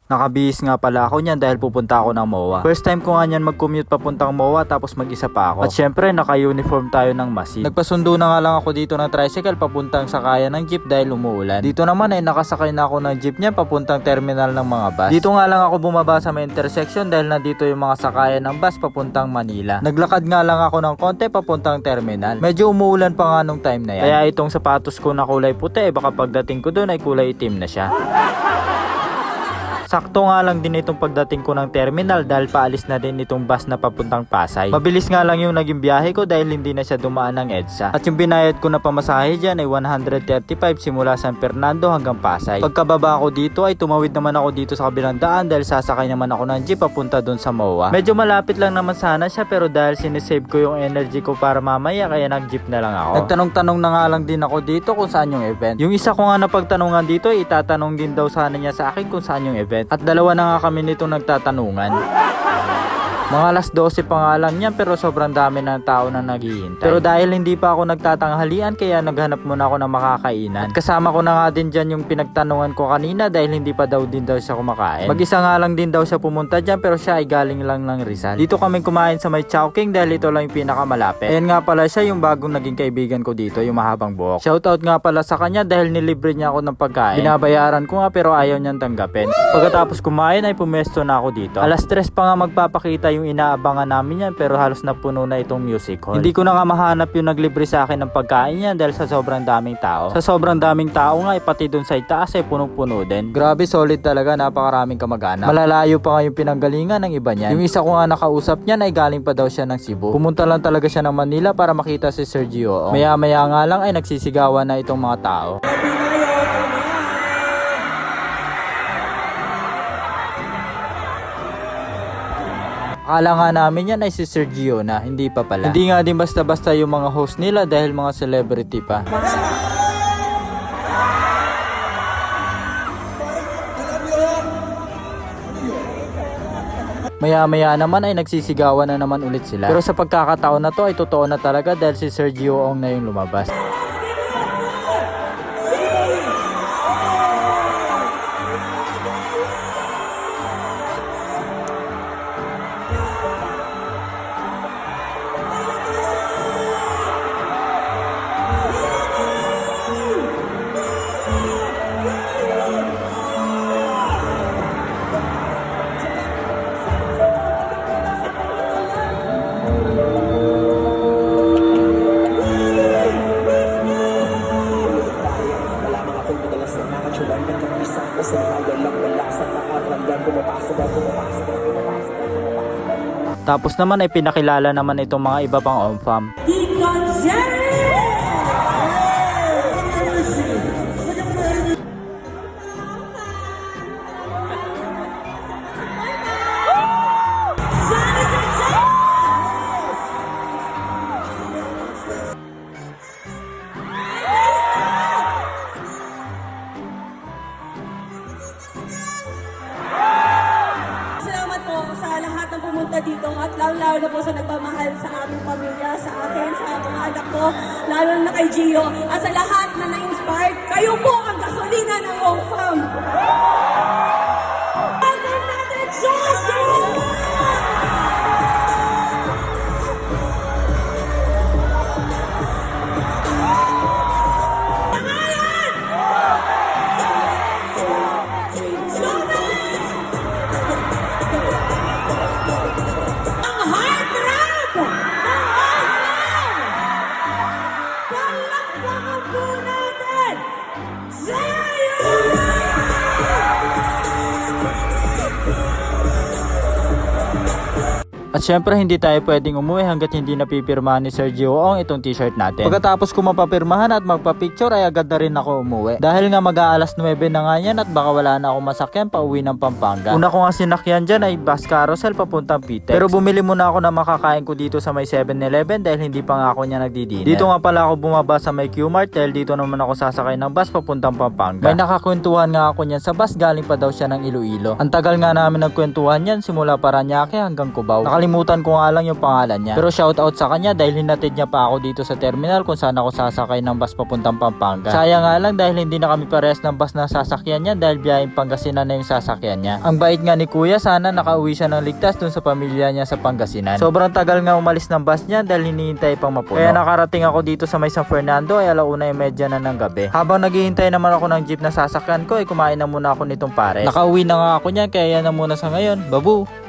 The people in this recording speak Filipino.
Nakabihis nga pala ako niyan dahil pupunta ako ng MOA. First time ko nga niyan mag-commute papuntang MOA tapos mag-isa pa ako. At syempre naka-uniform tayo ng masid. Nagpasundo na nga lang ako dito ng tricycle papuntang sakayan ng jeep dahil umuulan. Dito naman ay nakasakay na ako ng jeep niya papuntang terminal ng mga bus. Dito nga lang ako bumaba sa may intersection dahil nandito yung mga sakayan ng bus papuntang Manila. Naglakad nga lang ako ng konti papuntang terminal. Medyo umuulan pa nga nung time na yan. Kaya itong sapatos ko na kulay puti baka pagdating ko doon ay kulay itim na siya. Sakto nga lang din itong pagdating ko ng terminal dahil paalis na din itong bus na papuntang Pasay. Mabilis nga lang yung naging biyahe ko dahil hindi na siya dumaan ng EDSA. At yung binayad ko na pamasahe dyan ay 135 simula San Fernando hanggang Pasay. Pagkababa ko dito ay tumawid naman ako dito sa kabilang daan dahil sasakay naman ako ng jeep papunta dun sa MOA. Medyo malapit lang naman sana siya pero dahil sinisave ko yung energy ko para mamaya kaya nag-jeep na lang ako. Nagtanong-tanong na nga lang din ako dito kung saan yung event. Yung isa ko nga napagtanungan dito ay itatanong din daw sana niya sa akin kung saan yung event. At dalawa na nga kami nito nagtatanungan. Mga alas 12 pa nga lang yan pero sobrang dami ng tao na naghihintay. Pero dahil hindi pa ako nagtatanghalian kaya naghanap muna ako ng makakainan. At kasama ko na nga din dyan yung pinagtanungan ko kanina dahil hindi pa daw din daw siya kumakain. Mag-isa nga lang din daw siya pumunta dyan pero siya ay galing lang ng Rizal. Dito kami kumain sa may Chowking dahil ito lang yung pinakamalapit. Ayan nga pala siya yung bagong naging kaibigan ko dito, yung mahabang buhok. Shoutout nga pala sa kanya dahil nilibre niya ako ng pagkain. Binabayaran ko nga pero ayaw niyang tanggapin. Pagkatapos kumain ay pumesto na ako dito. Alas 3 pa nga magpapakita yung inaabangan namin yan pero halos napuno na itong music hall. Hindi ko na nga mahanap yung naglibre sa akin ng pagkain yan dahil sa sobrang daming tao. Sa sobrang daming tao nga pati dun sa itaas ay punong-puno din. Grabe solid talaga, napakaraming kamag-anak. Malalayo pa nga yung pinanggalingan ng iba niyan. Yung isa ko nga nakausap niyan ay galing pa daw siya ng Cebu. Pumunta lang talaga siya ng Manila para makita si Sergio. Maya-maya nga lang ay nagsisigawan na itong mga tao. Akala nga namin yan ay si Sergio na, hindi pa pala. Hindi nga din basta-basta yung mga host nila dahil mga celebrity pa. Maya-maya naman ay nagsisigawan na naman ulit sila. Pero sa pagkakataon na to ay totoo na talaga dahil si Sergio Ong na yung lumabas. Tapos naman ay pinakilala naman itong mga iba pang OMFAM. Pumunta dito at lalo na po sa nagmamahal sa aming pamilya, sa akin, sa mga anak ko, lalo na kay Gio, at sa lahat na na-inspired, kayo po ang gasolina ng OMFAM! At syempre hindi tayo pwedeng umuwi hanggat hindi napipirmahan ni Sergio Ong itong t-shirt natin. Pagkatapos ko mapapirmahan at magpa-picture ay agad na rin ako umuwi. Dahil nga mag-aalas 9 na nga yan at baka wala na akong masakyan pa uwi ng Pampanga. Una ko nga sinakyan dyan ay bus carousel papuntang Pitex. Pero bumili muna ako ng makakain ko dito sa may 7-Eleven dahil hindi pa nga ako niya nagdi-dinner. Dito nga pala ako bumaba sa may Q-Mart dahil dito naman ako sasakay ng bus papuntang Pampanga. May nakakwentuhan nga ako niyan sa bus, galing pa daw siya ng Iloilo. Ang tagal nga namin nagkwentuhan yan simula Paranaque hanggang Cubao. Nakalimutan ko nga lang yung pangalan niya. Pero shoutout sa kanya dahil hinatid niya pa ako dito sa terminal kung saan ako sasakay ng bus papuntang Pampanga. Sayang nga lang dahil hindi na kami parehas ng bus na sasakyan niya dahil biyaheng Pangasinan na yung sasakyan niya. Ang bait nga ni kuya, sana nakauwi siya ng ligtas dun sa pamilya niya sa Pangasinan. Sobrang tagal nga umalis ng bus niya dahil hinihintay pang mapuno. Kaya nakarating ako dito sa may San Fernando ay 1:30 na ng gabi. Habang naghihintay naman ako ng jeep na sasakyan ko ay kumain na muna ako nitong pare. Nakauwi na nga ako niyan kaya yan na muna sa ngayon. Babu!